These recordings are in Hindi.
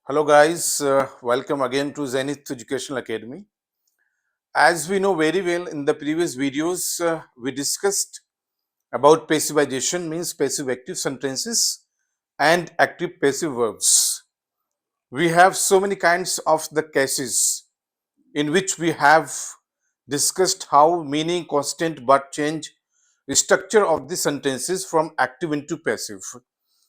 Hello, guys. Welcome again to Zenith Educational Academy. As we know very well, in the previous videos, we discussed about passivization, means passive active sentences and active passive verbs. We have so many kinds of the cases in which we have discussed how meaning constant but change the structure of the sentences from active into passive.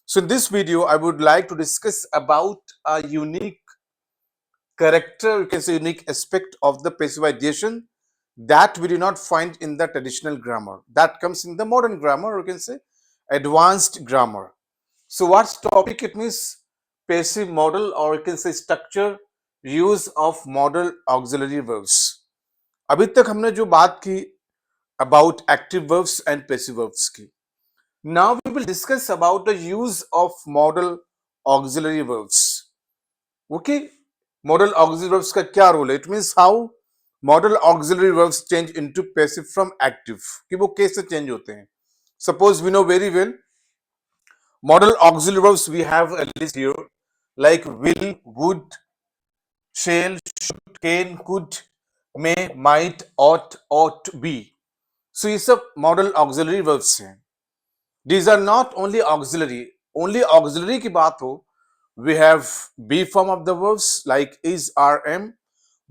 So in this video, I would like to discuss about a unique character, you can say unique aspect of the passivization that we do not find in the traditional grammar. That comes in the modern grammar, you can say advanced grammar. So what's topic? It means passive modal, or you can say structure use of modal auxiliary verbs. अभी तक हमने जो बात की about active verbs and passive verbs की. Now we will discuss about the use of modal auxiliary verbs. Okay, modal auxiliary verbs का क्या रोल है? It means how modal auxiliary verbs change into passive from active, कि वो कैसे चेंज होते हैं. Suppose we know very well modal auxiliary verbs we have a list here like will, would, shall, should, can, could, may, might, ought, be. So ये सब modal auxiliary verbs हैं. These are not only auxiliary की बात हो, we have be form of the verbs like is, are, am,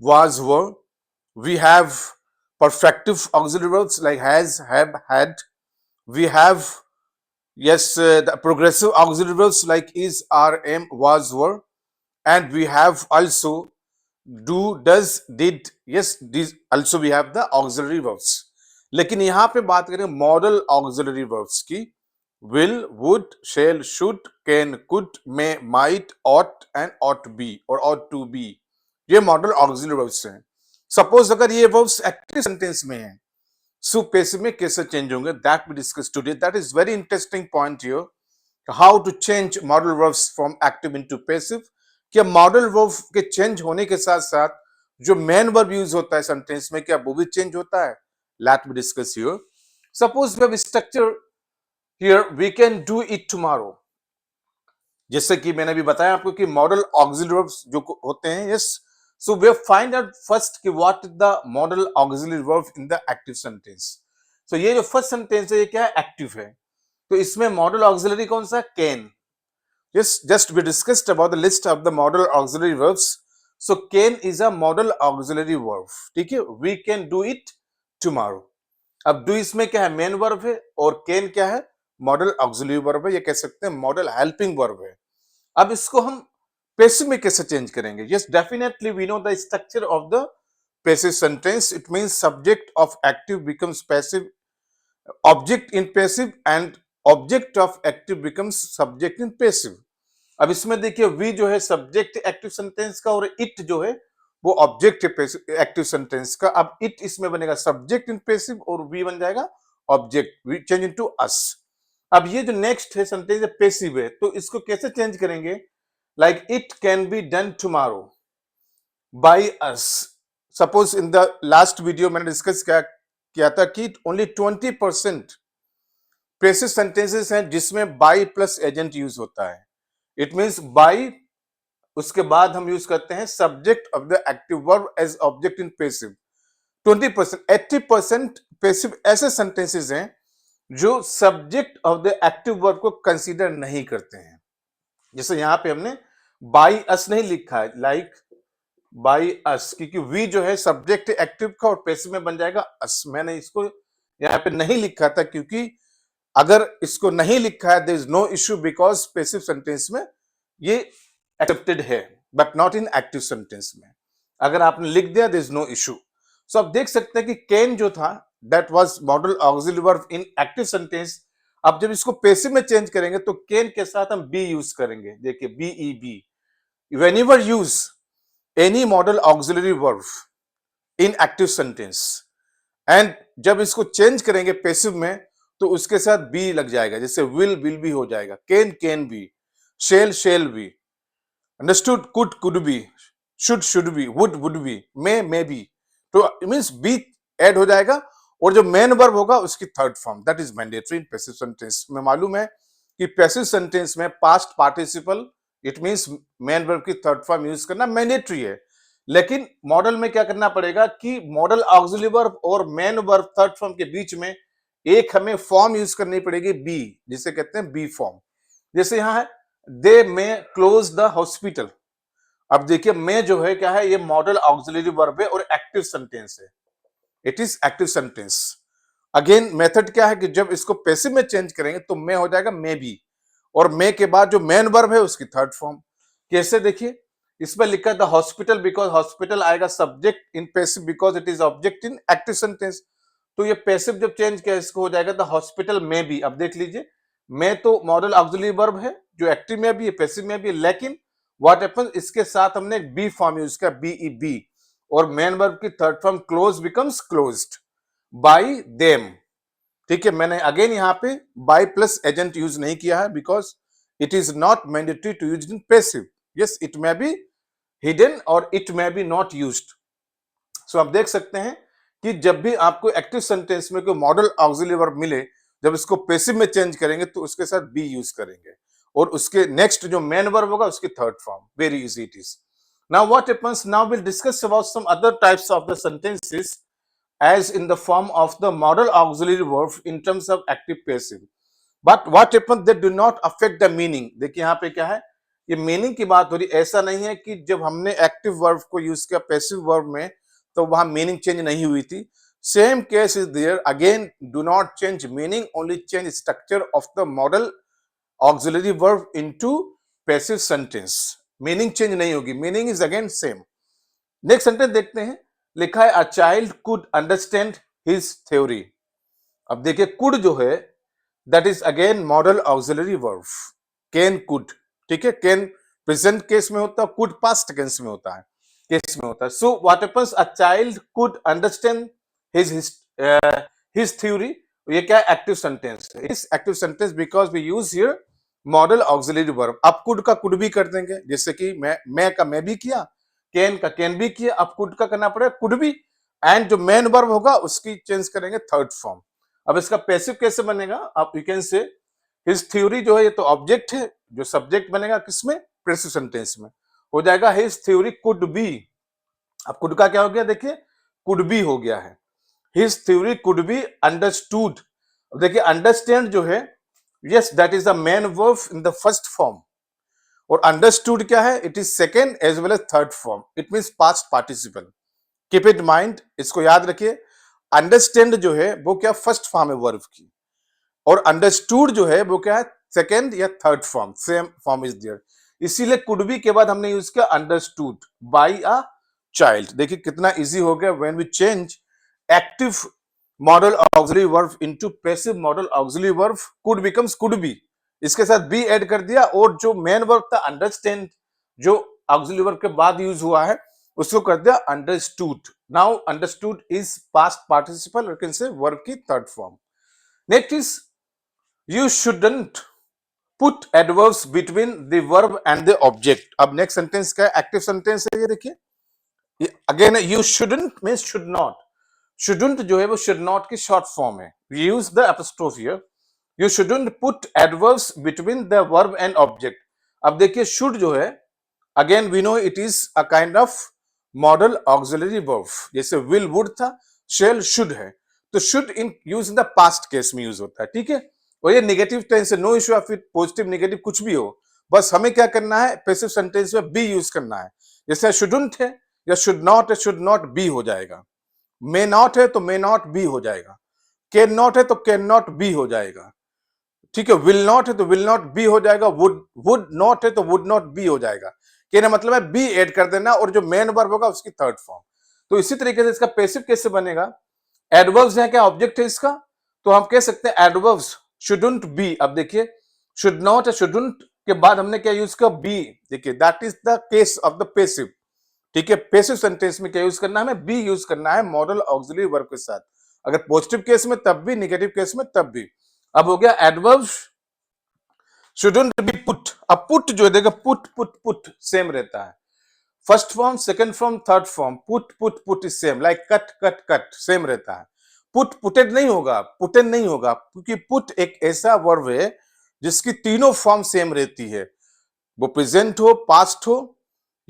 was, were. We have perfective auxiliary verbs like has, have, had. We have the progressive auxiliary verbs like is, are, am, was, were. And we have also do, does, did. Yes, these also we have the auxiliary verbs. लेकिन यहाँ पे बात करें मॉडल ऑक्सिलरी वर्ब्स की, will, would, shall, should, can, could, may, might, ought and ought be और ought to be. ये मॉडल ऑक्सिलरी वर्ब्स हैं. सपोज अगर ये वर्ब्स एक्टिव सेंटेंस में हैं, सो पैसिव में कैसे चेंज होंगे, that we discuss today. That is very interesting point here, how to change modal verbs from active into passive. क्या मॉडल वर्ब के चेंज होने के साथ साथ जो मेन वर्ब यूज होता है सेंटेंस में, क्या वो भी चेंज होता है? Let me discuss here. Suppose we have structure here, we can do it tomorrow. जैसे कि मैंने अभी बताया आपको कि मॉडल ऑक्सिलरी वर्ब्स जो होते हैं, yes, so we find out first कि what is the modal auxiliary verb in the active sentence. So ये जो फर्स्ट सेंटेंस है ये क्या है? एक्टिव है. तो इसमें मॉडल ऑक्सिलरी कौन सा? Can. Yes, just we discussed about the list of the modal auxiliary verbs. So can is a modal auxiliary verb. ठीक है, we can do it tomorrow. अब do इसमें क्या है? मेन वर्ब है. और can क्या है? मॉडल auxiliary verb है. ये कह सकते हैं मॉडल हेल्पिंग वर्ब है. अब इसको हम पैसिव में कैसे चेंज करेंगे? Yes, definitely we know the structure of the passive sentence. It means subject of active becomes passive, object in passive, and object of active becomes subject in passive. अब इसमें देखिए वी जो है सब्जेक्ट एक्टिव सेंटेंस का और इट जो है वो ऑब्जेक्ट एक्टिव सेंटेंस का. अब इट इसमें बनेगा सब्जेक्ट इन पैसिव और वी बन जाएगा object. We change into us. अब ये जो नेक्स्ट है सेंटेंस पैसिव है, तो इसको कैसे चेंज करेंगे? Like it can be done tomorrow by us. Suppose in the last video मैंने डिस्कस किया था कि ओनली 20% पैसिव सेंटेंसेस हैं जिसमें बाय प्लस एजेंट यूज होता है. इट मींस बाय, उसके बाद हम यूज करते हैं subject of the active verb as object in passive. 20%. 80% passive ऐसे सेंटेंसेस हैं जो subject of the active verb को कंसीडर नहीं करते हैं. जैसे यहां पे हमने बाय अस नहीं लिखा है, लाइक बाय अस, क्योंकि वी जो है सब्जेक्ट एक्टिव का और पैसिव में बन जाएगा अस. मैंने इसको यहां पे नहीं लिखा था क्योंकि अगर इसको नहीं लिखा है, there is no issue, because passive sentence में ये एक्सेप्टेड है but not in active sentence में. अगर आपने लिख दिया, there is no issue. So आप देख सकते हैं कि कैन जो था that was modal auxiliary verb in active sentence. अब जब इसको पैसिव में चेंज करेंगे तो कैन के साथ हम बी यूज करेंगे. देखिए B E B, whenever use any modal auxiliary verb in active sentence, and जब इसको चेंज करेंगे पैसिव में तो उसके साथ बी लग जाएगा. जैसे विल बी हो जाएगा, can be, shall be, understood, could be, should be, would be, may be. तो इट मींस बी ऐड हो जाएगा और जो मेन वर्ब होगा उसकी third form. That is mandatory in passive sentence में. मालूम है कि पैसिव सेंटेंस में past participle it means main verb की थर्ड फॉर्म यूज करना मैंडेटरी है, लेकिन मॉडल में क्या करना पड़ेगा कि मॉडल ऑक्सिलरी वर्ब और मेन वर्ब थर्ड फॉर्म के बीच में एक हमें फॉर्म यूज करनी पड़ेगी बी, जिसे कहते हैं बी फॉर्म। जैसे यहां है दे मे क्लोज द हॉस्पिटल। अब देखिए मे जो है क्या है, ये मॉडल ऑक्सिलरी वर्ब है और एक्टिव सेंटेंस है, it is active sentence. Again method क्या है कि जब इसको पैसिव में चेंज करेंगे तो मे हो जाएगा मे बी, और मे के बाद जो मेन वर्ब है उसकी थर्ड फॉर्म। कैसे देखिए, इसमें लिखा है द हॉस्पिटल, बिकॉज हॉस्पिटल आएगा subject in passive because it is object in active sentence. तो ये पैसिव जब चेंज किया इसको हो जाएगा द हॉस्पिटल में बी। अब देख लीजिए, मैं तो मॉडल ऑक्सिलरी वर्ब है जो एक्टिव में भी है पैसिव में भी है, लेकिन व्हाट हैपेंस इसके साथ हमने एक बी फॉर्म यूज किया बीई बी, और मेन वर्ब की third form close becomes closed bye them. ठीक है, मैंने अगेन यहाँ पे बाय प्लस एजेंट यूज नहीं किया है because it is not mandatory to use in passive. Yes it may be hidden और it may be not used. So आप देख सकते हैं कि जब भी आपको एक्टिव सेंटेंस में कोई मॉडल ऑक्सिलरी वर्ब मिले, जब इसको पैसिव में चेंज करेंगे तो उसके साथ बी यूज करेंगे, और उसके नेक्स्ट जो मेन वर्ब होगा उसकी third form. Very easy it is. Now what happens, now will discuss about some other types of the sentences as in the form of the model auxiliary verb in terms of active passive, but what happens they do not affect the meaning। देखिए यहाँ पे क्या है, ये मीनिंग की बात हो रही, ऐसा नहीं है कि जब हमने एक्टिव वर्ब को यूज किया पैसिव वर्ब में तो वहां मीनिंग चेंज नहीं हुई थी। Same case is there, again do not change meaning, only change structure of the modal auxiliary verb into passive sentence. Meaning change नहीं होगी, meaning is again same. Next sentence देखते हैं, लिखा है a child could understand his theory. अब देखिए कुड जो है that is again modal auxiliary verb, can could. ठीक है, कैन प्रेजेंट केस में होता है, कुड पास्ट टेंस में होता है, केस में होता है। So what happens, a child could understand his his theory. ये क्या एक्टिव सेंटेंस है, इस active sentence because we use here modal auxiliary verb. अब कुड का कुड भी कर देंगे, जैसे कि मैं का मैं भी किया, कैन का कैन भी किया, अब कुड का करना पड़ेगा कुड भी, एंड जो मेन वर्ब होगा उसकी चेंज करेंगे थर्ड फॉर्म। अब इसका पैसिव कैसे बनेगा, आप यू कैन से हिज थ्योरी जो है ये तो ऑब्जेक्ट है, जो सब्जेक्ट बनेगा किसमें, पैसिव सेंटेंस में हो जाएगा हिज थ्योरी कुड बी। अब कुड का क्या हो गया, देखिए कुड बी हो गया है, his theory could be understood. देखिए अंडरस्टैंड जो है, yes that is the main verb in the first form, और अंडरस्टूड क्या है, it is second as well as third form, it means past participle. Keep it mind, इसको याद रखिए। अंडरस्टैंड जो है वो क्या फर्स्ट फॉर्म है वर्ब की, और अंडरस्टूड जो है वो क्या है सेकेंड या third form, same form is there. इसीलिए कुड बी के बाद हमने यूज किया अंडरस्टूड बाय अ चाइल्ड। देखिए कितना इजी हो गया, when we change active modal auxiliary verb into passive modal auxiliary verb, could becomes could be, इसके साथ बी ऐड कर दिया, और जो मेन वर्ब था अंडरस्टैंड जो ऑक्सिलरी वर्ब के बाद यूज हुआ है उसको कर दिया understood. Now understood is past participle, you can say verb की third form. Next is you shouldn't put adverbs between the verb and the object। अब नेक्स्ट सेंटेंस का एक्टिव सेंटेंस है, ये देखिए again you shouldn't means should not। shouldn't जो है वो should not की शॉर्ट फॉर्म है, we use the apostrophe here। you shouldn't put adverbs between the verb and object। अब देखिए should जो है again we know it is a kind of model auxiliary verb, जैसे will would था, shall should है, तो should in use in the past case में यूज होता है। ठीक है, और ये नेगेटिव टेंस है, no issue of it, positive negative कुछ भी हो, बस हमें क्या करना है पैसिव सेंटेंस में बी यूज करना है। जैसे शुडंट है या शुड नॉट है, शुड नॉट बी हो जाएगा, मे नॉट है तो मे नॉट बी हो जाएगा, कैन नॉट है तो कैन नॉट बी हो जाएगा। ठीक है, विल नॉट है तो विल नॉट बी हो जाएगा, वुड नॉट है तो वुड नॉट बी हो जाएगा। कहने मतलब है बी ऐड कर देना, और जो मेन वर्ब होगा उसकी थर्ड फॉर्म। तो इसी तरीके से इसका पैसिव कैसे बनेगा, एडवर्ब्स है क्या ऑब्जेक्ट है इसका, तो हम कह सकते हैं एडवर्ब्स शुडंट बी। अब देखिए शुड नॉट है, शुडंट के बाद हमने क्या यूज किया बी, देखिए that is the case of the passive. ठीक है, पैसिव सेंटेंस में क्या यूज करना है, हमें बी यूज करना है मॉडल ऑक्सिलरी वर्ब के साथ, अगर पॉजिटिव केस में तब भी, नेगेटिव केस में तब भी। अब हो गया एडवर्ब्स शुडंट बी पुट। अब पुट जो है देखो पुट पुट पुट सेम रहता है, first form second form third form, put put put is same, like cut cut cut same रहता है। पुट पुटेड नहीं होगा, पुटेन नहीं होगा, क्योंकि पुट एक ऐसा वर्ब है जिसकी तीनों फॉर्म सेम रहती है, वो प्रेजेंट हो, पास्ट हो,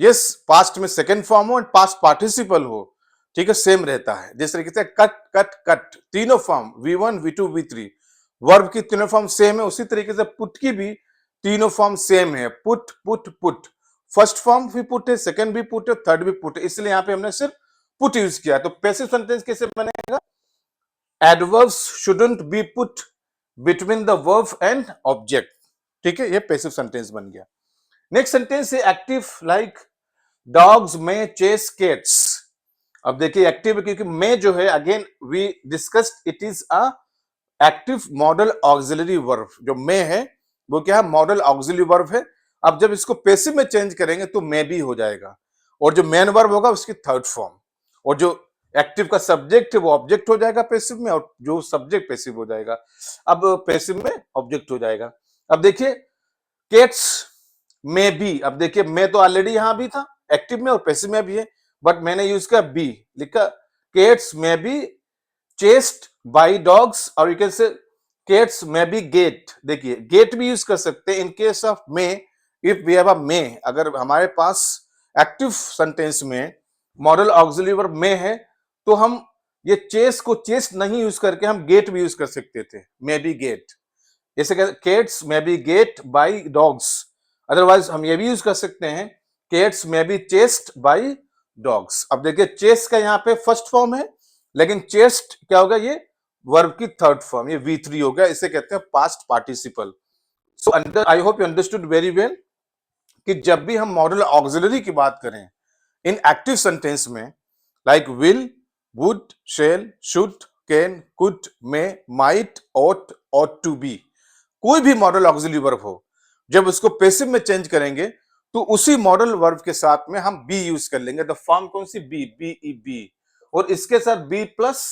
यस पास्ट में सेकेंड फॉर्म हो एंड पास्ट पार्टिसिपल हो, ठीक है, सेम रहता है। जिस तरीके से कट कट कट तीनों form V1 V2 V3 verb की तीनों फॉर्म सेम है, उसी तरीके से पुट की भी तीनों फॉर्म सेम है। Put put put, first form भी पुट है, सेकंड भी पुट है, थर्ड भी पुट है, इसलिए यहाँ पे हमने सिर्फ पुट यूज किया। तो पैसिव सेंटेंस कैसे बनेगा? Adverbs shouldn't be put between the verb and object, ठीक है, ये पैसिव सेंटेंस बन गया। नेक्स्ट सेंटेंस है active, like dogs may chase cats. अब देखिए एक्टिव है क्योंकि में जो है, again we discussed, it is a active modal auxiliary verb. जो में है वो क्या है? मॉडल ऑक्सिलरी वर्ब है। अब जब इसको पैसिव में चेंज करेंगे तो में भी हो जाएगा, और जो मेन वर्ब होगा उसकी थर्ड फॉर्म, और जो एक्टिव का सब्जेक्ट है वो ऑब्जेक्ट हो जाएगा पैसिव में, और जो सब्जेक्ट पैसिव हो जाएगा। अब पैसिव में ऑब्जेक्ट हो जाएगा। अब देखिए केट्स में बी, अब देखिए मैं तो ऑलरेडी यहां भी था एक्टिव में और पैसिव में भी है, बट मैंने यूज किया बी, लिखा केट्स में बी चेस्ड बाय डॉग्स, और यू कैन से केट्स में बी गेट। देखिए गेट भी यूज कर सकते हैं इन केस ऑफ में, इफ वी हैव अ में, अगर हमारे पास एक्टिव सेंटेंस में मॉडल ऑक्सिलरी वर्ब में है तो हम ये चेस को चेस्ट नहीं यूज करके हम गेट भी यूज कर सकते थे, मे बी गेट। जैसे cats may be get by dogs, otherwise हम ये भी यूज कर सकते हैं cats may be chased by dogs. अब देखिए चेस का यहाँ पे फर्स्ट फॉर्म है, लेकिन चेस्ट क्या होगा? ये वर्ब की थर्ड फॉर्म, ये V3 हो गया, इसे कहते हैं past participle. So I hope you understood very well कि जब भी हम मॉडल ऑक्सिलरी की बात करें इन एक्टिव सेंटेंस में, like will, would, shall, should, can, could, may, might, ought, ought to be, कोई भी मॉडल ऑक्सिलरी वर्ब हो, जब उसको पैसिव में चेंज करेंगे तो उसी मॉडल वर्ब के साथ में हम बी यूज कर लेंगे। द फॉर्म कौन सी? बी, बी ई बी, और इसके साथ बी प्लस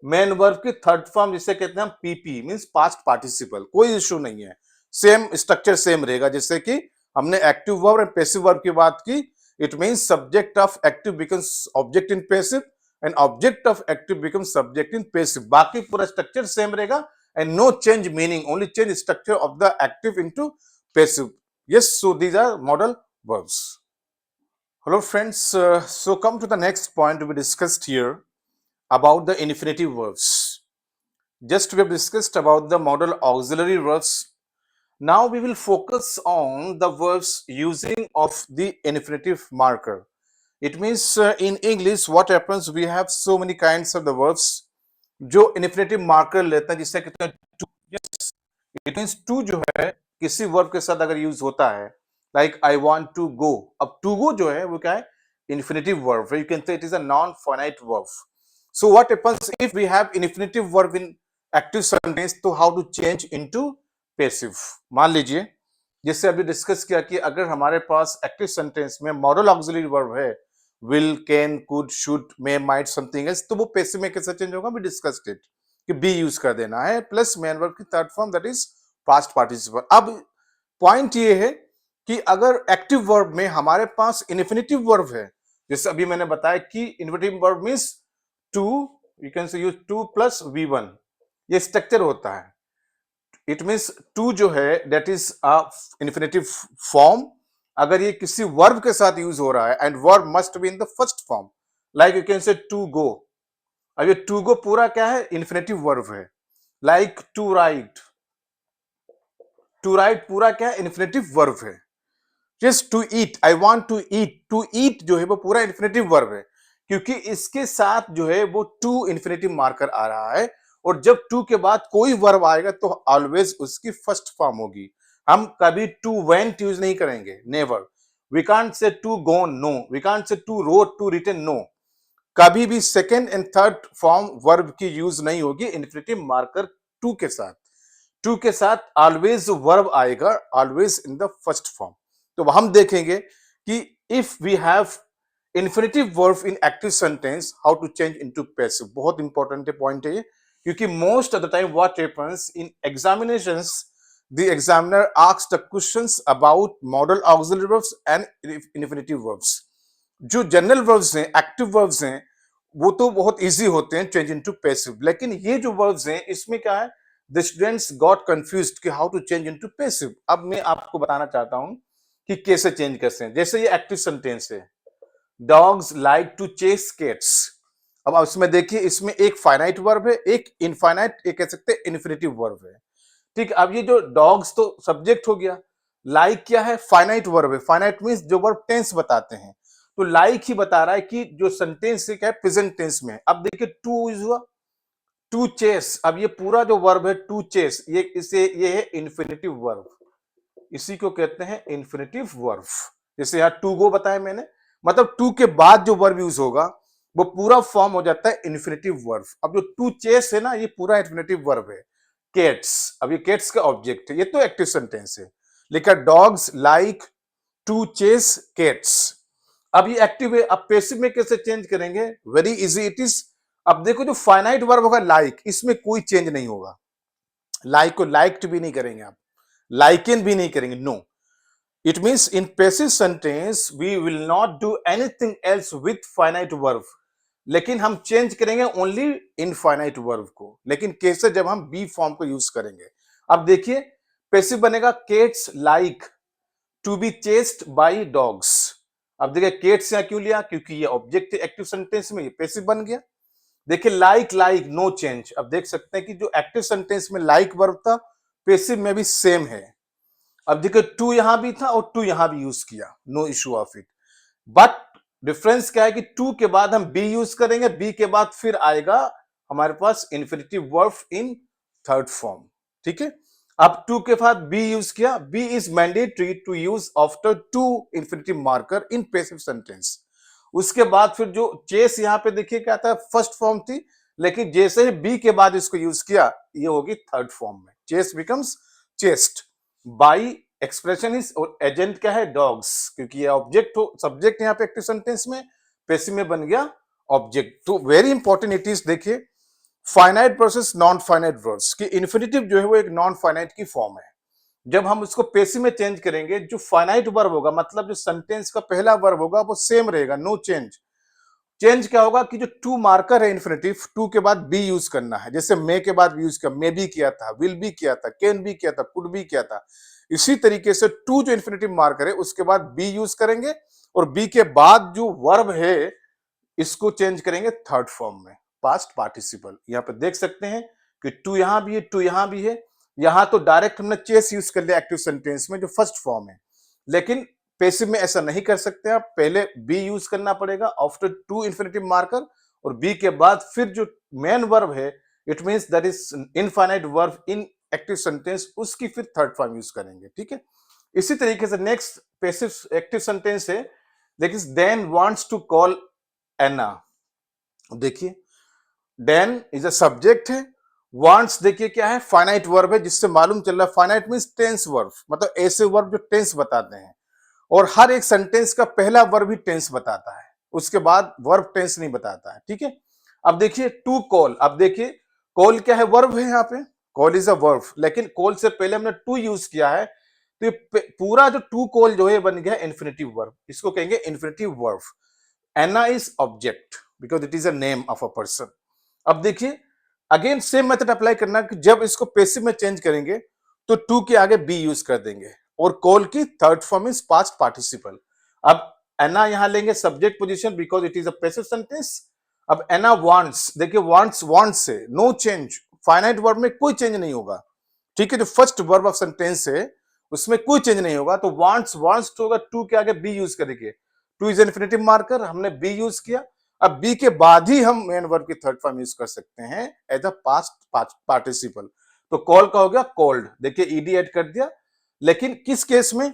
मेन वर्ब की थर्ड फॉर्म जिसे कहते हैं हम पीपी, मींस पास्ट पार्टिसिपल। कोई इश्यू नहीं है, सेम स्ट्रक्चर सेम रहेगा। जैसे कि हमने एक्टिव वर्ब और पैसिव वर्ब की बात की, it means subject of active becomes object in passive and object of active becomes subject in passive. बाकी पूरा स्ट्रक्चर सेम रहेगा and no change meaning, only change structure of the active into passive. Yes, so these are modal verbs. Hello friends, so come to the next point we discussed here about the infinitive verbs. Just we have discussed about the modal auxiliary verbs. Now we will focus on the verbs using of the infinitive marker. It means in English what happens, we have so many kinds of the verbs जो इन्फिनेटिव मार्कर लेते हैं, जिससे कहते हैं to. Yes, it means to जो है किसी वर्ब के साथ अगर यूज होता है, like I want to go. अब टू गो जो है वो क्या है? Infinitive verb, you can say it is a non finite verb. So what happens if we have infinitive verb in active sentence, तो how to change into passive? मान लीजिए जिससे अभी डिस्कस किया कि अगर हमारे पास एक्टिव सेंटेंस में मॉडल ऑक्सिलरी वर्ब है, will, can, could, should, may, might, something else, तो वो पैसिव में कैसे चेंज होगा? वी डिस्कस्ड इट कि बी यूज कर देना है प्लस मेन वर्ब की third form, that is past participle. अब पॉइंट ये है कि अगर एक्टिव वर्ब में हमारे पास इन्फिनिटिव वर्ब है, जैसे अभी मैंने बताया कि infinitive verb means to, you can say use to plus V1, ये स्ट्रक्चर होता है। इट मींस टू जो है that is a infinitive form अगर ये किसी वर्ब के साथ यूज हो रहा है, and verb must be in the first form, like you can say to go. अब ये टू गो पूरा क्या है? इन्फिनेटिव वर्ब है। Like to write, to write पूरा क्या है? इन्फिनेटिव वर्ब है। Just to eat, I want to eat, to eat जो है वो पूरा इन्फिनेटिव वर्ब है, क्योंकि इसके साथ जो है वो टू इन्फिनेटिव मार्कर आ रहा है, और जब टू के बाद कोई वर्ब आएगा तो ऑलवेज उसकी फर्स्ट फॉर्म होगी। हम कभी टू वेंट यूज नहीं करेंगे, never. We can't say to gone, no. We can't say to wrote, to written, no. कभी भी second and third form verb की यूज नहीं होगी इन्फिनेटिव मार्कर टू के साथ। टू के साथ ऑलवेज वर्ब आएगा, always in the first form. तो हम देखेंगे कि if we have infinitive verb in active sentence, how to change into passive. बहुत इंपॉर्टेंट पॉइंट है ये, क्योंकि most of the time what happens in examinations, the examiner asks the questions about modal auxiliary verbs and infinitive verbs. जो जनरल वर्ब्स हैं, एक्टिव वर्ब्स हैं, वो तो बहुत इजी होते हैं चेंज इनटू पैसिव, लेकिन ये जो वर्ब्स हैं इसमें क्या है? द स्टूडेंट्स गॉट कंफ्यूज्ड कि how to change into passive. अब मैं आपको बताना चाहता हूं कि कैसे चेंज कर सकते हैं। जैसे ये एक्टिव सेंटेंस है, dogs like to chase cats. अब उसमें देखिए, इसमें एक फाइनाइट वर्ब है, एक इनफाइनाइट, एक कह सकते हैं इन्फिनिटिव वर्ब है। ठीक, अब ये जो डॉग्स तो सब्जेक्ट हो गया, लाइक क्या है, फाइनाइट वर्ब है। फाइनाइट मींस जो वर्ब टेंस बताते हैं, तो लाइक ही बता रहा है कि जो सेंटेंस है क्या है, प्रेजेंट टेंस में। अब देखिए टू यूज हुआ, टू चेस। अब ये पूरा जो वर्ब है टू चेस, ये है इन्फिनिटिव वर्ब, इसी को कहते हैं इन्फिनिटिव वर्ब। जैसे यहाँ टू गो बताया मैंने, मतलब टू के बाद जो वर्ब यूज होगा वो पूरा फॉर्म हो जाता है इन्फिनिटिव वर्ब। अब जो टू चेस है ना, ये पूरा इन्फिनिटिव वर्ब है। कैट्स, अब ये कैट्स का ऑब्जेक्ट है, ये तो एक्टिव सेंटेंस है। लिखा dogs like to chase cats. अब ये एक्टिव है, अब पैसिव में कैसे चेंज करेंगे, वेरी इजी इट इज। अब देखो जो फाइनाइट वर्ब होगा लाइक, इसमें कोई चेंज नहीं होगा। लाइक को लाइक्ड भी नहीं करेंगे आप, लाइकन भी नहीं करेंगे, no. It means in passive sentence we will not do anything else with finite verb, लेकिन हम चेंज करेंगे ओनली इनफाइनाइट वर्ब को। लेकिन कैसे, जब हम बी फॉर्म को यूज करेंगे। अब देखिए पैसिव बनेगा cats like to be chased by dogs. अब देखिए केट्स यहां क्यों लिया, क्योंकि ये ऑब्जेक्ट एक्टिव सेंटेंस में, ये पैसिव बन गया। देखिए लाइक लाइक नो चेंज। अब देख सकते हैं कि जो एक्टिव सेंटेंस में लाइक वर्ब था, पैसिव में भी सेम है। अब देखिए टू यहां भी था और टू यहां भी यूज किया, no issue of it. But difference क्या है कि टू के बाद हम बी यूज करेंगे, बी के बाद फिर आएगा हमारे पास infinitive verb in third form. ठीक है, अब टू के बाद बी यूज किया, be is mandatory to use after to infinitive marker in passive sentence. उसके बाद फिर जो चेस यहां पे देखिए क्या था, फर्स्ट फॉर्म थी, लेकिन जैसे ही बी के बाद इसको यूज किया, ये होगी थर्ड फॉर्म में, chase becomes chased by expression is, और एजेंट क्या है, डॉग्स, क्योंकि ये ऑब्जेक्ट हो, सब्जेक्ट यहाँ पे एक्टिव सेंटेंस में, पैसिव में बन गया ऑब्जेक्ट। तो वेरी इंपॉर्टेंट इट इज, देखिए finite versus non finite verbs की इन्फिनिटिव जो है वो एक नॉन फाइनाइट की फॉर्म है। जब हम उसको पैसिव में चेंज करेंगे, जो फाइनाइट वर्ब होगा, मतलब जो सेंटेंस का पहला वर्ब होगा वो सेम रहेगा, नो चेंज। चेंज क्या होगा कि जो टू मार्कर है इन्फिनिटिव, टू के बाद बी यूज करना है। जैसे मे के बाद यूज किया, मे भी किया था, विल भी किया था, कैन भी किया था, कुड भी किया था। इसी तरीके से टू जो इन्फिनिटिव मार्कर है उसके बाद बी यूज करेंगे, और बी के बाद जो वर्ब है इसको चेंज करेंगे थर्ड फॉर्म में, पास्ट पार्टिसिपल। यहाँ पे देख सकते हैं कि टू यहां भी है, टू यहां भी है। यहां तो डायरेक्ट हमने चेस यूज कर लिया एक्टिव सेंटेंस में, जो फर्स्ट फॉर्म है, लेकिन पैसिव में ऐसा नहीं कर सकते आप, पहले बी यूज करना पड़ेगा आफ्टर टू इन्फिनिटिव मार्कर, और बी के बाद फिर जो मेन वर्ब है, it means that is infinite verb in active sentence, उसकी फिर थर्ड फॉर्म यूज करेंगे। ठीक है, इसी तरीके से नेक्स्ट पैसिव एक्टिव सेंटेंस है, देखिए देन वांट्स टू कॉल एना। देखिए देन इज अ सब्जेक्ट है, वांट्स देखिए क्या है, फाइनाइट वर्ब है, जिससे मालूम चल रहा है फाइनाइट मींस टेंस वर्ब, मतलब ऐसे वर्ब जो टेंस बताते हैं, और हर एक सेंटेंस का पहला वर्ब ही टेंस बताता है, उसके बाद वर्ब टेंस नहीं बताता है। ठीक है, अब देखिए टू कॉल। अब देखिए कॉल क्या है, वर्ब है यहाँ पे, कॉल इज अ वर्ब, लेकिन कॉल से पहले हमने टू यूज किया है, तो ये पूरा जो टू कॉल जो है बन गया इन्फिनिटिव वर्ब, इसको कहेंगे infinitive verb. Anna is object because it is a name of a person. अब देखिए अगेन सेम मेथड अप्लाई करना कि जब इसको पैसिव में चेंज करेंगे तो टू के आगे बी यूज कर देंगे, और कॉल की third form is past participle. अब एना यहां लेंगे subject position because it is a passive sentence. अब एना वांट्स, देखिए वांट्स, वांट्स से नो चेंज, फाइनाइट वर्ब में कोई चेंज नहीं होगा। ठीक है, जो फर्स्ट वर्ब ऑफ सेंटेंस है उसमें कोई चेंज नहीं होगा, तो वांट्स, वांट्स तो होगा, टू के आगे बी यूज करेंगे, टू इज इन्फिनिटिव मार्कर, हमने बी यूज किया। अब बी के बाद ही हम मेन वर्ब की थर्ड फॉर्म यूज कर सकते हैं एज अ पास्ट पार्टिसिपल। तो कॉल का हो गया कॉल्ड, देखिए ईडी ऐड कर दिया। लेकिन किस केस में,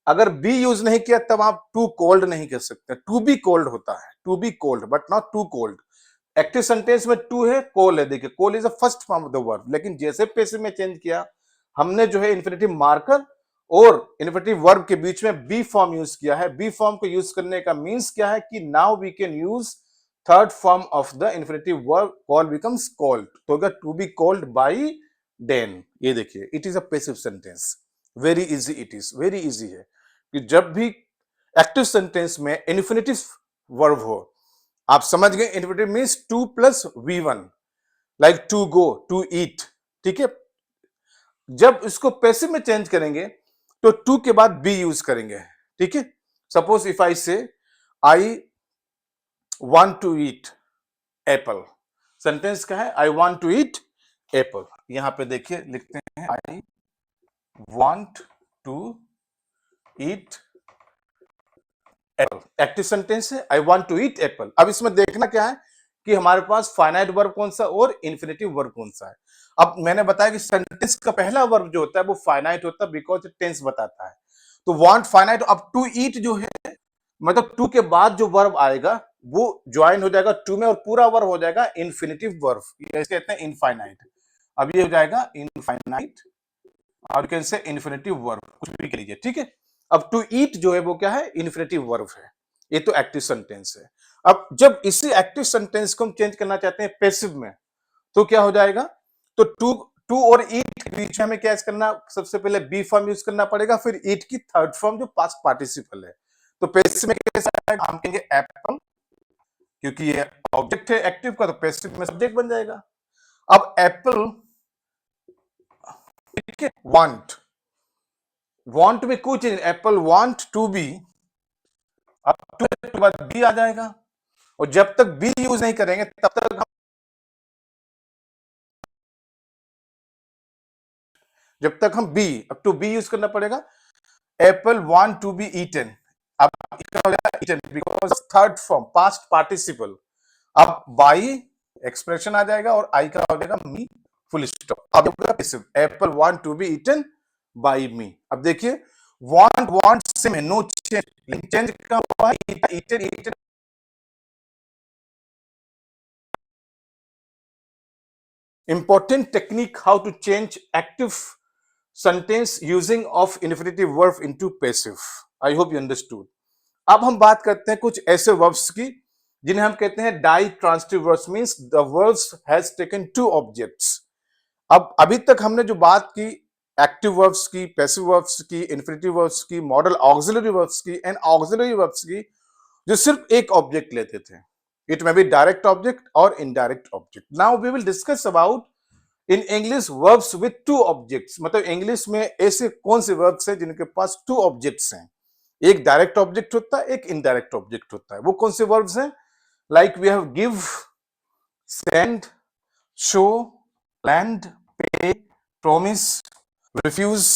अगर बी यूज नहीं किया तब आप टू कोल्ड नहीं कर सकते, टू बी कोल्ड होता है, to be called but not to called. Active sentence में टू है, कोल है, देखिए call is a first form of the verb, लेकिन जैसे पैसिव में चेंज किया हमने जो है इन्फिनिटिव मार्कर और इन्फिनिटिव वर्ब के बीच में बी फॉर्म यूज किया है। बी फॉर्म को यूज करने का मींस क्या है कि now we can use third form of the infinitive verb, call becomes called, तो होगा to be called by Dan. ये देखिए it is a passive sentence, very easy, it is very easy है कि जब भी एक्टिव सेंटेंस में इन्फिनिटिव वर्ब हो, आप समझ गए, infinitive means to plus V one, like to go, to eat. ठीक है, जब इसको पैसिव में चेंज करेंगे तो टू के बाद बी यूज करेंगे, ठीक है। Suppose if I say I want to eat apple, sentence क्या है? I want to eat apple. यहां पे देखिए लिखते हैं I want to eat apple, active sentence है, I want to eat apple. अब इसमें देखना क्या है कि हमारे पास फाइनाइट वर्ब कौन सा और इन्फिनेटिव वर्ब कौन सा है। अब मैंने बताया कि सेंटेंस का पहला वर्ब जो होता है वो फाइनाइट होता है बिकॉज टेंस बताता है। तो वांट फाइनाइट, अब टू ईट जो है मतलब टू के बाद जो वर्ब आएगा वो ज्वाइन हो जाएगा टू में और पूरा वर्ब हो जाएगा इन्फिनेटिव वर्ब, जैसे कहते हैं इनफाइनाइट। अब ये हो जाएगा इनफाइनाइट और कैन से इन्फिनेटिव वर्ब, कुछ भी कह लीजिए, ठीक है। अब टू ईट जो है वो क्या है? इन्फिनेटिव वर्ब है। ये तो एक्टिव सेंटेंस है। अब जब इसी एक्टिव सेंटेंस को हम चेंज करना चाहते हैं पैसिव में, तो क्या हो जाएगा? तो टू टू और ईट के बीच में हमें क्या करना? सबसे पहले बी फॉर्म यूज करना पड़ेगा, फिर ईट की थर्ड फॉर्म जो पास्ट पार्टिसिपल है। तो पैसिव में कैसा आएगा? हम कहेंगे एप्पल, क्योंकि ये ऑब्जेक्ट है एक्टिव का, तो पैसिव में सब्जेक्ट बन जाएगा। अब एप्पल, ठीक है, वांट, वांट में कुछ एप्पल वांट टू बी, अब टू के बाद बी आ जाएगा, और जब तक बी यूज नहीं करेंगे तब तक हम, जब तक हम बी, अब टू बी यूज करना पड़ेगा। Apple want to be eaten, अब हो जाएगा eaten because third form past participle. अब बाई एक्सप्रेशन आ जाएगा और आई का हो जाएगा मी, फुल स्टॉप। अब apple want to be eaten by me. अब देखिए वांट वांट सेम है, नो चेंज, चेंज क्या हुआ है? Eaten eaten. Important technique how to change active sentence using of infinitive verb into passive. I hope you understood. अब हम बात करते हैं कुछ ऐसे वर्ब्स की जिन्हें हम कहते हैं ditransitive verbs, means the verbs has taken two objects. अब अभी तक हमने जो बात की एक्टिव वर्ब्स की, पैसिव वर्ब्स की, इन्फिनिटिव वर्ब्स की, मॉडल ऑक्सिलरी वर्ब्स की एंड ऑक्सिलरी वर्ब्स की, जो सिर्फ एक ऑब्जेक्ट लेते थे। It may be direct object और indirect object. Now we will discuss about in English verbs with two objects, मतलब इंग्लिश में ऐसे कौन से वर्ब्स हैं जिनके पास टू ऑब्जेक्ट्स हैं। एक डायरेक्ट ऑब्जेक्ट होता है, एक इनडायरेक्ट ऑब्जेक्ट होता है। वो कौन से वर्ब्स हैं? Like we have give, send, show, land, pay, promise, refuse,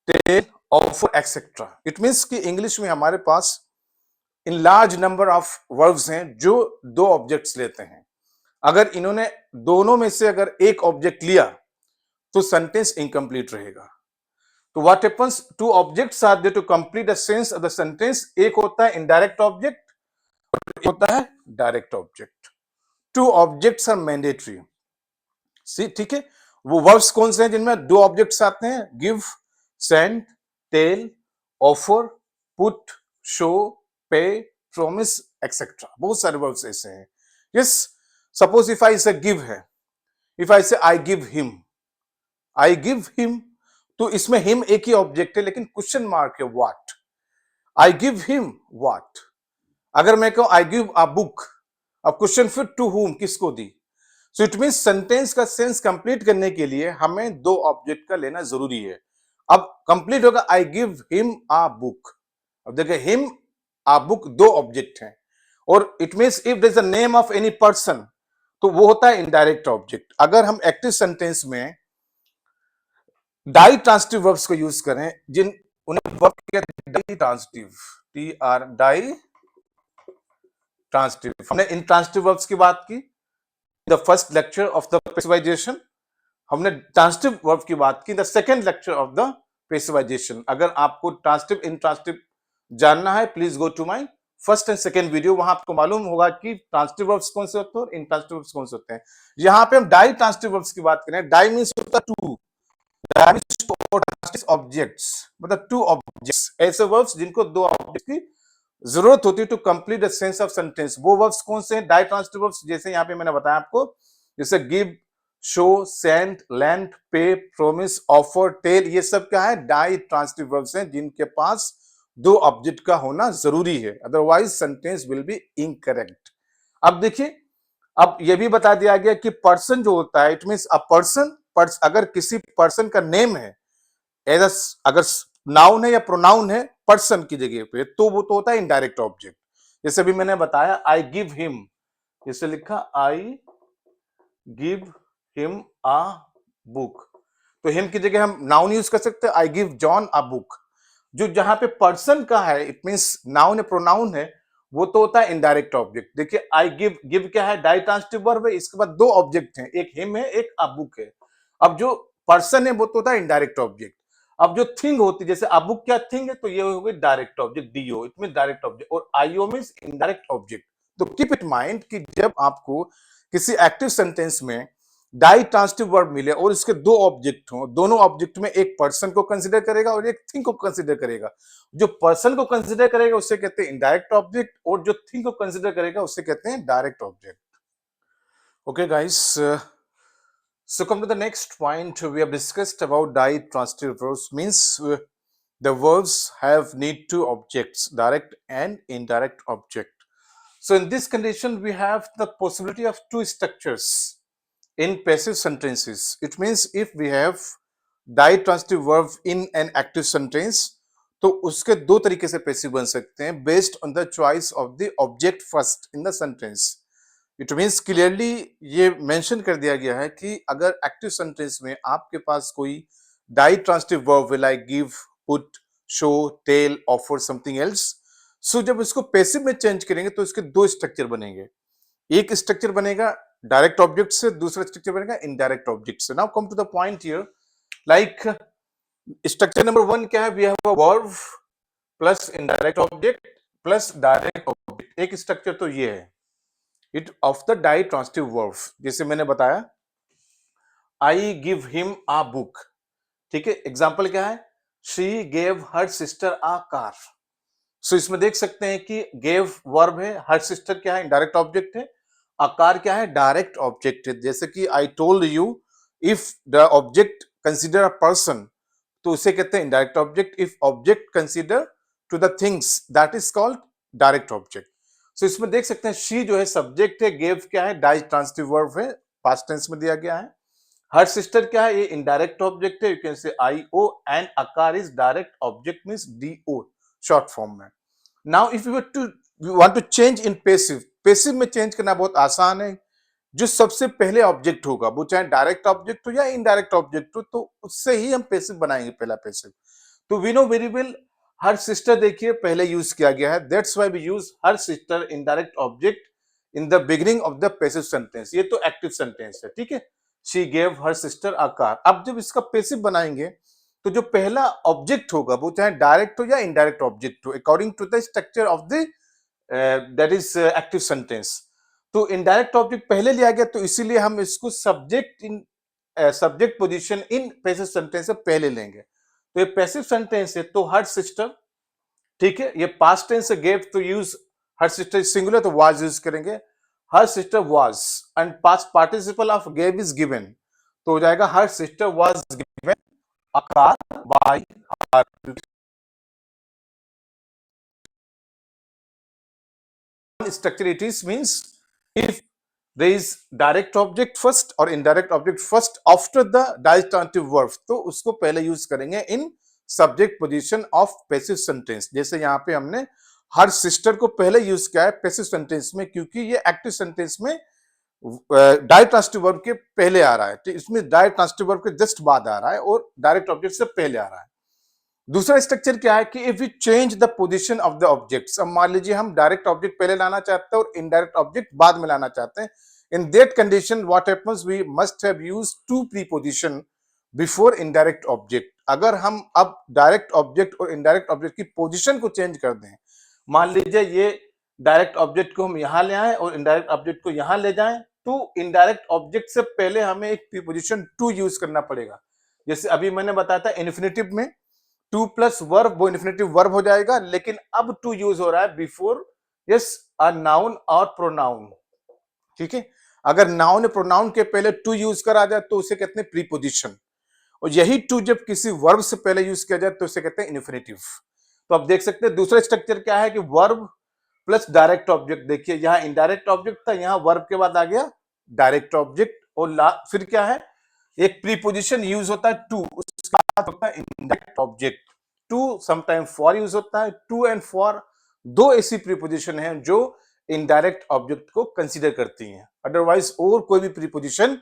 tell, offer, etcetera. It means कि इंग्लिश में हमारे पास in large number of verbs हैं जो दो ऑब्जेक्ट्स लेते हैं। अगर इन्होंने दोनों में से अगर एक ऑब्जेक्ट लिया तो सेंटेंस इनकम्प्लीट रहेगा। तो what happens? Two objects are there to complete the sense of the sentence. एक होता है इनडायरेक्ट ऑब्जेक्ट और एक होता है direct object. Two objects are mandatory. See, ठीक है। वो वर्ब्स कौन से हैं जिनमें दो ऑब्जेक्ट्स आते हैं? Give, send, tell, offer, put, show, pay, promise, etcetera. बहुत सारे वर्ब्स ऐसे हैं। यस, सपोज इफ आई से गिव है, if I say I give him, I give him, तो इसमें हिम एक ही ऑब्जेक्ट है लेकिन क्वेश्चन मार्क है what. I give him what. अगर मैं कहूं आई गिव अ बुक, अब क्वेश्चन फिर टू हुम, किसको दी। सो इट मींस सेंटेंस का सेंस कंप्लीट करने के लिए हमें दो ऑब्जेक्ट का लेना जरूरी है। अब कंप्लीट होगा I give him a book. अब देखिए हिम अ बुक दो ऑब्जेक्ट हैं, और it means if there is a name of any person तो वो होता है इनडायरेक्ट ऑब्जेक्ट। अगर हम एक्टिव सेंटेंस में डाई ट्रांसिटिव वर्ब्स को यूज करें, जिन उन्हें वर्ब कहते हैं ditransitive, T R, ditransitive. हमने इन ट्रांसिटिव वर्ब्स की बात की the first lecture of the passivisation, हमने ट्रांसिटिव वर्ब की बात की the second lecture of the passivisation. अगर आपको ट्रांसिटिव इंट्रांसिटिव जानना है please go to my first and second video, वहां आपको मालूम होगा कि ट्रांसिटिव वर्ब्स कौन से होते हैं और इंट्रांसिटिव वर्ब्स कौन से होते हैं। यहां पे हम डाई ट्रांसिटिव वर्ब्स की बात करें, डाई मींस होता है टू, ऑब्जेक्ट्स, मतलब टू ऑब्जेक्ट्स, ऐसे वर्ब्स जिनको दो ऑब्जेक्ट की जरूरत होती है to complete the sense of sentence. वो वर्ब्स कौन से हैं? डाई ट्रांसिटिव वर्ब्स, जैसे यहां पे मैंने बताया आपको, जैसे give, show, send, land, pay, promise, offer, tell, ये सब क्या है? डाई ट्रांसिटिव वर्ब्स हैं जिनके पास दो ऑब्जेक्ट का होना जरूरी है, otherwise sentence will be incorrect. अब देखिए, अब यह भी बता दिया गया कि पर्सन जो होता है इट मींस अ पर्सन, अगर किसी पर्सन का नेम है एज अगर नाउन है या प्रोनाउन है पर्सन की जगह पे, तो वो तो होता है इनडायरेक्ट ऑब्जेक्ट। जैसे अभी मैंने बताया आई गिव हिम, जैसे लिखा आई गिव हिम अ बुक, तो हिम की जगह हम नाउन यूज कर सकते हैं, I give John a book. जो जहां पे पर्सन का है, इट मींस नाउन है प्रोनाउन है, वो तो होता है इनडायरेक्ट ऑब्जेक्ट। देखिए आई गिव, गिव क्या है, डाई ट्रांसिटिव वर्ब है, इसके बाद दो ऑब्जेक्ट हैं, एक हिम है एक अ बुक है। अब जो पर्सन है वो तो होता है इनडायरेक्ट ऑब्जेक्ट। अब जो थिंग होती है, जैसे अ बुक क्या थिंग है, तो ये हो गई direct object, D O, it mean direct object, और आईओ मींस इनडायरेक्ट ऑब्जेक्ट। तो कीप इट माइंड कि जब आपको किसी एक्टिव सेंटेंस में डाई ट्रांसिटिव वर्ब मिले और इसके दो ऑब्जेक्ट हो, दोनों ऑब्जेक्ट में एक पर्सन को कंसीडर करेगा और एक थिंग को कंसीडर करेगा। जो पर्सन को कंसीडर करेगा उसे कहते हैं इनडायरेक्ट ऑब्जेक्ट, और जो थिंग को कंसीडर करेगा उसे कहते हैं direct object. Okay, guys. So come to the next point. We have discussed about di-transitive verbs. Means the verbs have need two objects, direct and indirect object. So in this condition, we have the possibility of two structures in passive sentences. It means if we have di-transitive verb in an active sentence, तो उसके दो तरीके से पैसिव बन सकते हैं based on the choice of the object first in the sentence. It means clearly ये मेंशन कर दिया गया है कि अगर एक्टिव सेंटेंस में आपके पास कोई ditransitive verb like give, put, show, tell, offer, something else, so जब इसको पैसिव में चेंज करेंगे तो इसके दो स्ट्रक्चर बनेंगे। एक स्ट्रक्चर बनेगा डायरेक्ट ऑब्जेक्ट से, दूसरा स्ट्रक्चर बनेगा इनडायरेक्ट ऑब्जेक्ट से। Now come to the point here, like structure number 1 क्या है, we have a verb plus indirect object plus direct object. एक स्ट्रक्चर तो ये है it of the ditransitive verb. जैसे मैंने बताया I give him a book, ठीक है। एग्जांपल क्या है, she gave her sister a car. So इसमें देख सकते हैं कि गेव वर्ब है, हर सिस्टर क्या है, इनडायरेक्ट ऑब्जेक्ट है, अ कार क्या है, डायरेक्ट ऑब्जेक्ट है। जैसे कि I told you, if the object consider a person, तो उसे कहते हैं indirect object. If object consider to the things, that is called direct object. So इसमें देख सकते हैं शी जो है सब्जेक्ट है, गेव क्या है, डाई ट्रांसिटिव वर्ब है, पास्ट टेंस में दिया गया है। हर सिस्टर क्या है, ये इनडायरेक्ट ऑब्जेक्ट है, you can say I O, and a car is direct object means D O short form में। Now if you want to change in passive, passive में चेंज करना बहुत आसान है। जो सबसे पहले ऑब्जेक्ट होगा वो चाहे डायरेक्ट ऑब्जेक्ट हो या इनडायरेक्ट ऑब्जेक्ट हो, तो उससे ही हम पैसिव बनाएंगे पहला पैसिव। तो we know very well her sister देखिए पहले यूज किया गया है, that's why we use her sister indirect object in the beginning of the passive sentence. ये तो एक्टिव सेंटेंस है, ठीक है। She gave her sister a car. अब जब इसका पैसिव बनाएंगे तो जो पहला ऑब्जेक्ट होगा वो चाहे डायरेक्ट हो या इनडायरेक्ट ऑब्जेक्ट हो, according to the structure of the that is active sentence. तो इनडायरेक्ट ऑब्जेक्ट पहले लिया गया, तो इसीलिए हम इसको subject in subject position in passive sentence से पहले लेंगे। तो ये पैसिव सेंटेंस है, तो हर सिस्टर, ठीक है। ये पास्ट टेंस से गेव, तो यूज हर सिस्टर सिंगुलर तो वाज यूज करेंगे, her sister was, and past participle of gave is given, तो हो जाएगा her sister was given a car bye her. Structure it is means if there is direct object first और indirect object first after the disjunctive verb, तो उसको पहले यूज करेंगे in subject position of passive sentence. जैसे यहाँ पे हमने हर सिस्टर को पहले यूज किया है पैसिव सेंटेंस में, क्योंकि ये एक्टिव सेंटेंस में डाई ट्रांसिटिव वर्ब के पहले आ रहा है, तो इसमें डाई ट्रांसिटिव वर्ब के जस्ट बाद आ रहा है और डायरेक्ट ऑब्जेक्ट से पहले आ रहा है। दूसरा स्ट्रक्चर क्या है कि if you change the position of the objects, अब मान लीजिए हम डायरेक्ट ऑब्जेक्ट पहले लाना चाहते हैं और इनडायरेक्ट ऑब्जेक्ट बाद में लाना चाहते हैं, in that condition what happens, we must have used to preposition before indirect object. अगर हम अब डायरेक्ट ऑब्जेक्ट और इनडायरेक्ट ऑब्जेक्ट की पोजीशन को चेंज कर दें, मान लीजिए ये डायरेक्ट ऑब्जेक्ट को हम यहां ले आए और इनडायरेक्ट ऑब्जेक्ट को यहां ले जाएं, तो इनडायरेक्ट ऑब्जेक्ट से पहले हमें एक प्रीपोजिशन टू यूज करना पड़ेगा। जैसे अभी मैंने बताया था इन्फिनेटिव में टू प्लस वर्ब, वो इन्फिनेटिव वर्ब हो जाएगा, लेकिन अब टू यूज हो रहा है बिफोर यस अ नाउन और प्रोनाउन, ठीक है। अगर नाउन प्रोनाउन के पहले टू यूज करा जाए तो उसे कहते हैं प्रीपोजिशन, और यही टू जब किसी वर्ब से पहले यूज किया जाए तो उसे कहते हैं इन्फिनेटिव। तो आप देख सकते हैं दूसरा स्ट्रक्चर क्या है कि वर्ब प्लस डायरेक्ट ऑब्जेक्ट। देखिए यहाँ इनडायरेक्ट ऑब्जेक्ट था, यहाँ वर्ब के बाद आ गया डायरेक्ट ऑब्जेक्ट, और फिर क्या है, एक प्रीपोजिशन यूज होता है टू, उसके बाद होता है indirect object to sometime for use होता है। टू एंड फॉर दो ऐसी प्रीपोजिशन हैं जो इनडायरेक्ट ऑब्जेक्ट को कंसीडर करती हैं, अदरवाइज और कोई भी प्रीपोजिशन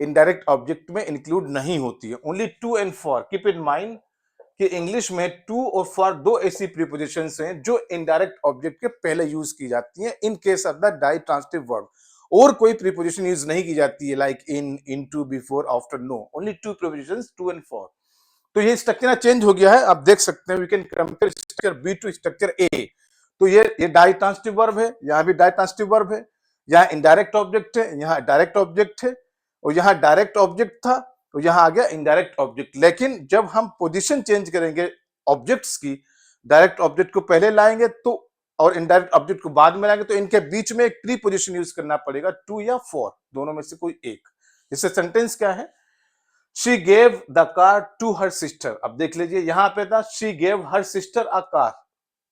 इनडायरेक्ट ऑब्जेक्ट में इंक्लूड नहीं होती है। Only to and for. Keep in mind कि इंग्लिश में टू और फॉर दो ऐसी प्रीपोजिशंस हैं जो इनडायरेक्ट ऑब्जेक्ट के पहले यूज की जाती हैं in case of the ditransitive verb. और कोई प्रीपोजिशन यूज नहीं की जाती है like in, into, before, after. No, only two prepositions, to and for. तो ये स्ट्रक्चर चेंज हो गया है, आप देख सकते हैं। We can compare structure B to structure A. तो ये डाई ट्रांसिटिव वर्ब है, यहाँ भी डाई ट्रांसिटिव वर्ब है, यहाँ इनडायरेक्ट ऑब्जेक्ट है, यहाँ डायरेक्ट ऑब्जेक्ट है, और यहाँ डायरेक्ट ऑब्जेक्ट था तो यहाँ आ गया इनडायरेक्ट ऑब्जेक्ट। लेकिन जब हम पोजीशन चेंज करेंगे ऑब्जेक्ट्स की, डायरेक्ट ऑब्जेक्ट को पहले लाएंगे तो और इनडायरेक्ट ऑब्जेक्ट को बाद में लाएंगे, तो इनके बीच में एक प्री पोजीशन यूज करना पड़ेगा, टू या फॉर, दोनों में से कोई एक। इससे सेंटेंस क्या है? She gave the car to her sister. अब देख लीजिए, यहां पे था she gave her sister a car,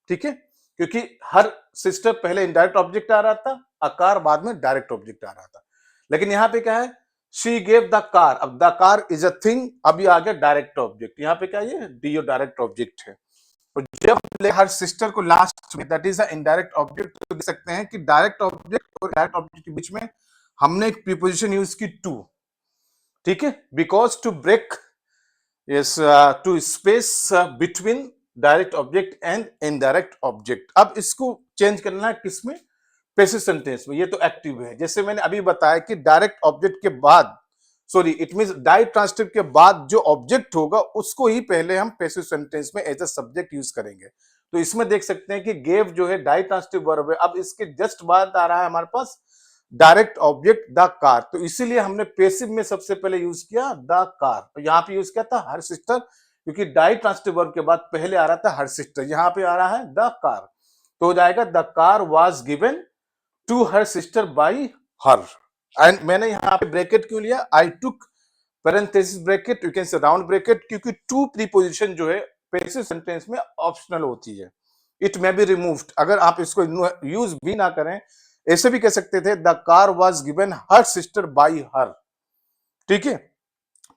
ठीक है, क्योंकि हर सिस्टर पहले इनडायरेक्ट ऑब्जेक्ट आ रहा था, अ कार बाद में डायरेक्ट ऑब्जेक्ट आ रहा था। लेकिन यहाँ पे क्या है? She gave the car. अब the car is a thing, अभी आ गया डायरेक्ट ऑब्जेक्ट। यहाँ पे क्या है? डी डायरेक्ट ऑब्जेक्ट है। तो जब हर सिस्टर को लास्ट में, that is a indirect object, तो देख सकते हैं कि डायरेक्ट ऑब्जेक्ट और डायरेक्ट ऑब्जेक्ट के बीच में हमने एक प्रीपोजिशन यूज की टू, ठीक है, because to break yes to space between direct object and indirect object. अब इसको चेंज करना है किसमें? पैसिव सेंटेंस में। ये तो एक्टिव है, जैसे मैंने अभी बताया कि डायरेक्ट ऑब्जेक्ट के बाद, sorry it means ditransitive के बाद जो ऑब्जेक्ट होगा उसको ही पहले हम पैसिव सेंटेंस में एज अ सब्जेक्ट यूज करेंगे। तो इसमें देख सकते हैं कि गेव जो है डाई ट्रांसिटिव वर्ब है। अब इसके जस्ट बाद आ रहा है हमारे पास डायरेक्ट ऑब्जेक्ट द कार, तो इसीलिए हमने पैसिव में सबसे पहले यूज किया द कार। तो यहाँ पे यूज किया था हर सिस्टर, क्योंकि डाई ट्रांसिटिव वर्ब के बाद पहले आ रहा था हर सिस्टर, यहाँ पे आ रहा है द कार, तो हो जाएगा the car was given to her sister by her. And मैंने यहाँ पे ब्रैकेट क्यों लिया? I took parenthesis bracket, you can say round bracket, क्योंकि टू प्रीपोजिशन जो है पैसिव सेंटेंस में ऑप्शनल होती है। इट मे बी रिमूव्ड, अगर आप इसको यूज भी ना करें, ऐसे भी कह सकते थे the car was given her sister by हर, ठीक है।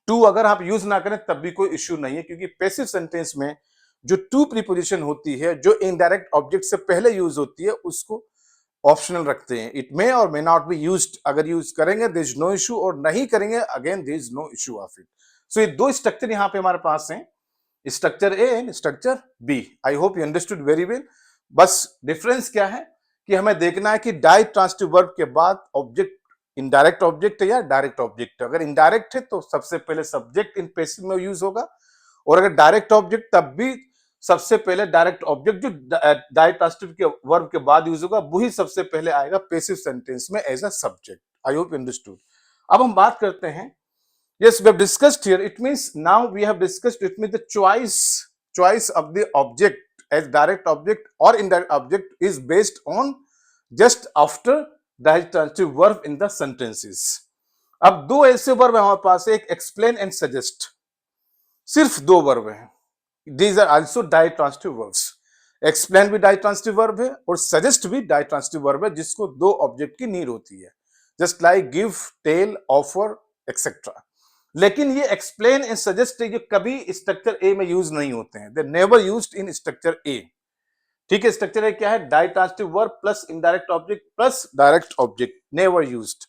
टू अगर आप यूज ना करें तब भी कोई इश्यू नहीं है, क्योंकि पैसिव सेंटेंस में जो टू प्रीपोजिशन होती है जो इनडायरेक्ट ऑब्जेक्ट से पहले यूज होती है उसको ऑप्शनल रखते हैं। इट मे और मे नॉट बी यूज्ड, अगर यूज करेंगे देयर इज नो इशू, और नहीं करेंगे again there is no issue of it. So ये दो स्ट्रक्चर यहाँ पे हमारे पास हैं, structure A and structure B. I hope you understood very well. बस डिफरेंस क्या है कि हमें देखना है कि डाई ट्रांसिटिव वर्ब के बाद ऑब्जेक्ट इनडायरेक्ट ऑब्जेक्ट है या डायरेक्ट ऑब्जेक्ट है। अगर इनडायरेक्ट है तो सबसे पहले सब्जेक्ट इन पैसिव में यूज होगा, और अगर डायरेक्ट ऑब्जेक्ट तब भी सबसे पहले डायरेक्ट ऑब्जेक्ट जो डाई ट्रांसिटिव के वर्ब के बाद यूज होगा वही सबसे पहले आएगा पैसिव सेंटेंस में as a subject. I hope you understood. अब हम बात करते हैं, yes we have discussed here, it means now we have discussed, it means the choice of the object as direct object or indirect object is based on just after direct transitive verb in the sentences। अब दो ऐसे वर्ब हमारे पास है, एक explain and suggest, सिर्फ दो वर्ब हैं। these are also direct transitive verbs। explain भी direct transitive verb है और suggest भी direct transitive verb है, जिसको दो ऑब्जेक्ट की नीड होती है, just like give, tell, offer etc। लेकिन ये एक्सप्लेन एंड सजेस्ट ये कभी स्ट्रक्चर ए में यूज नहीं होते हैं, they never used in structure A, ठीक है। स्ट्रक्चर ए क्या है? Ditransitive verb plus indirect object plus direct object, never used.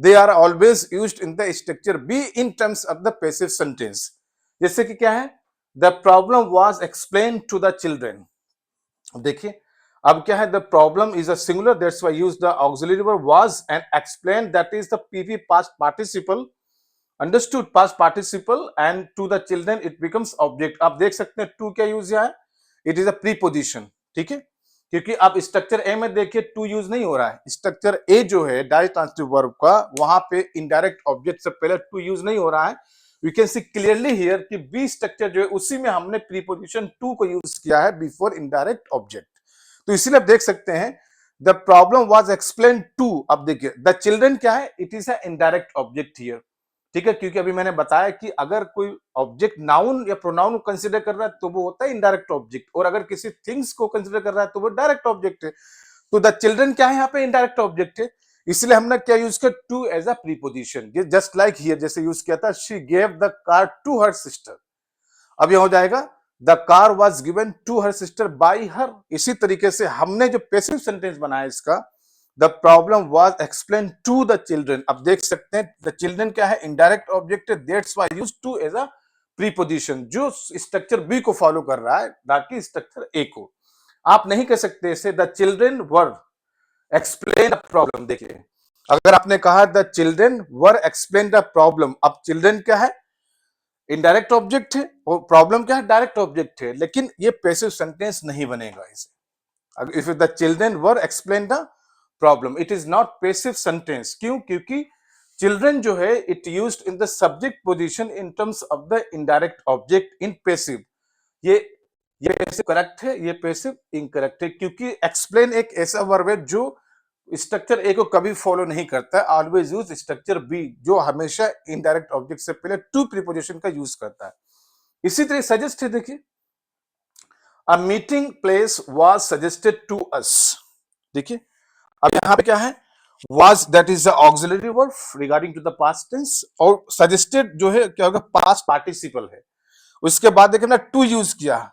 They are always used in the structure B in terms of the passive sentence. जैसे कि क्या है? The problem was explain to the children. देखिए अब क्या है? The problem is a singular, that's why use the auxiliary verb was, and explain that is the PV past participle, understood past participle, and to the children it becomes object. आप देख सकते हैं टू क्या यूज है? इट इज अ प्रीपोजिशन, ठीक है, क्योंकि अब स्ट्रक्चर ए में देखिए टू यूज नहीं हो रहा है। स्ट्रक्चर ए जो है डाई ट्रांसिटिव वर्ब का, वहां पे इनडायरेक्ट ऑब्जेक्ट से पहले टू यूज नहीं हो रहा है। We can see clearly here कि बी स्ट्रक्चर जो है उसी में हमने प्रीपोजिशन टू को यूज किया है बिफोर इनडायरेक्ट ऑब्जेक्ट। तो इसीलिए आप देख सकते हैं the problem was explain to. अब देखिए द चिल्ड्रन क्या है? It is a indirect object here, ठीक है, क्योंकि अभी मैंने बताया कि अगर कोई ऑब्जेक्ट नाउन या प्रोनाउन को कंसीडर कर रहा है तो वो होता है इनडायरेक्ट ऑब्जेक्ट, और अगर किसी थिंग्स को कंसीडर कर रहा है तो वो डायरेक्ट ऑब्जेक्ट है। तो द चिल्ड्रन क्या है? यहाँ पे इनडायरेक्ट ऑब्जेक्ट है, इसलिए हमने क्या यूज किया? To as a preposition, just like here जैसे यूज किया था she gave the car to her sister. अब यह हो जाएगा the car was given to her sister by her. इसी तरीके से हमने जो पैसिव सेंटेंस बनाया इसका, the problem was explain to the children. अब देख सकते हैं द चिल्ड्रन क्या है, इनडायरेक्ट ऑब्जेक्ट है, that's why used to as a preposition, जो स्ट्रक्चर बी को फॉलो कर रहा है ना कि स्ट्रक्चर ए को। आप नहीं कह सकते इसे the children were explain the problem. देखिए अगर आपने कहा the children were explain the problem, अब चिल्ड्रन क्या है, इनडायरेक्ट ऑब्जेक्ट है, और प्रॉब्लम क्या है, डायरेक्ट ऑब्जेक्ट है, लेकिन ये पैसिव सेंटेंस नहीं बनेगा इसे। If the children were explain the problem, it is not passive sentence. क्यों? क्योंकि चिल्ड्रन जो है it used in the subject position in terms of the indirect object in passive. ये ये पैसिव करेक्ट है, ये पैसिव इनकरेक्ट है, क्योंकि एक्सप्लेन एक ऐसा वर्ब है जो स्ट्रक्चर ए को कभी फॉलो नहीं करता है, ऑलवेज यूज स्ट्रक्चर बी, जो हमेशा इनडायरेक्ट ऑब्जेक्ट से पहले टू प्रीपोजिशन का यूज करता है। इसी तरह सजेस्ट है, देखिए a meeting place was suggested to us. देखिए अब यहां पे क्या है, was that is the auxiliary verb regarding to the past tense, और सजेस्टेड जो है क्या होगा, पास्ट पार्टिसिपल है। उसके बाद देखिए ना टू यूज किया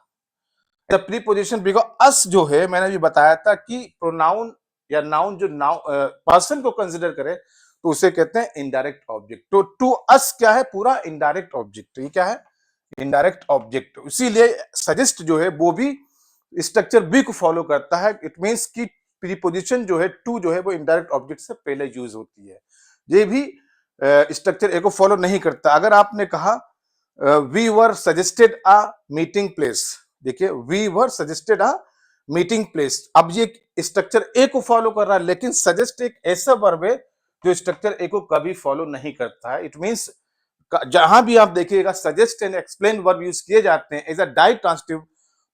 द प्रीपोजिशन, बिकॉज अस जो है मैंने भी बताया था कि प्रोनाउन या नाउन जो पर्सन को कंसिडर करे तो उसे कहते हैं इनडायरेक्ट ऑब्जेक्ट। तो टू अस क्या है, पूरा इनडायरेक्ट ऑब्जेक्ट। ये क्या है, इनडायरेक्ट ऑब्जेक्ट। इसीलिए सजेस्ट जो है वो भी स्ट्रक्चर बी को फॉलो करता है। इट मींस कि प्रीपोजिशन जो है टू जो है वो इनडायरेक्ट ऑब्जेक्ट से पहले यूज होती है। ये भी स्ट्रक्चर ए को फॉलो नहीं करता। अगर आपने कहा we were suggested a meeting place, देखिए we were suggested a meeting place, अब ये स्ट्रक्चर ए को फॉलो कर रहा है, लेकिन सजेस्ट एक ऐसा वर्ब है जो स्ट्रक्चर ए को कभी फॉलो नहीं करता है। इट मींस जहां भी आप देखिएगा suggest and explain verb use किए जाते हैं एज अ डाई ट्रांसिटिव,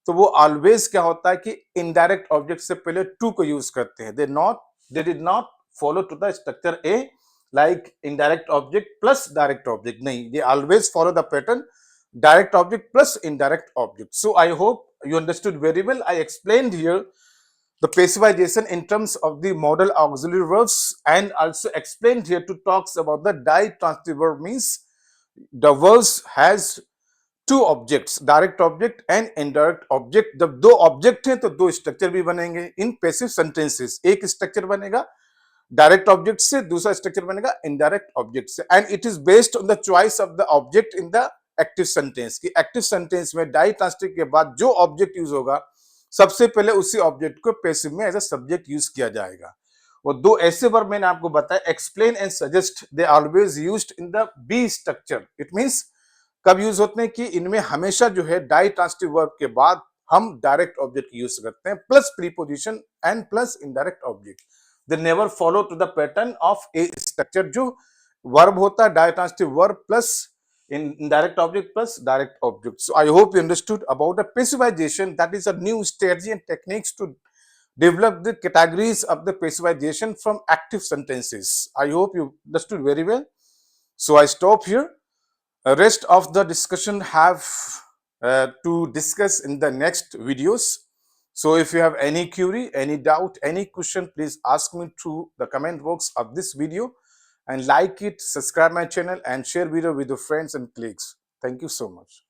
तो वो ऑलवेज क्या होता है कि इनडायरेक्ट ऑब्जेक्ट से पहले टू को यूज करते हैं। They did not follow to the structure A like indirect object plus direct object, नहीं, they always follow the pattern direct object plus indirect object. So I hope you understood very well. I explained here the passivization in terms of the modal auxiliary verbs, and also explained here to talks about the ditransitive verb, means the verbs has two objects, direct object and indirect object। जब दो ऑब्जेक्ट हैं तो दो स्ट्रक्चर भी बनेंगे इन पैसिव सेंटेंसेस। एक स्ट्रक्चर बनेगा डायरेक्ट ऑब्जेक्ट से, दूसरा स्ट्रक्चर बनेगा इनडायरेक्ट ऑब्जेक्ट से, and it is based on the choice of the object in the active sentence. की एक्टिव सेंटेंस में डाई ट्रांसिटिव के बाद जो ऑब्जेक्ट यूज होगा सबसे पहले उसी ऑब्जेक्ट को पैसिव में एज अ सब्जेक्ट यूज किया जाएगा। और दो ऐसे वर्ब मैंने आपको बताया, explain and suggest, they always used in the B structure. It means कब यूज होते हैं कि इनमें हमेशा जो है डाई ट्रांसिटिव वर्ब के बाद हम डायरेक्ट ऑब्जेक्ट यूज करते हैं plus preposition and plus indirect object. They never follow to the pattern of A structure. जो वर्ब होता है ditransitive verb plus indirect object plus direct object. So I hope you understood about the passivization. That is a new strategy and techniques to develop the categories of the passivization from active sentences. I hope you understood very well. So I stop here. Rest of the discussion have to discuss in the next videos. So if you have any query, any doubt, any question, please ask me through the comment box of this video. And like it, subscribe my channel, and share video with your friends and colleagues. Thank you so much.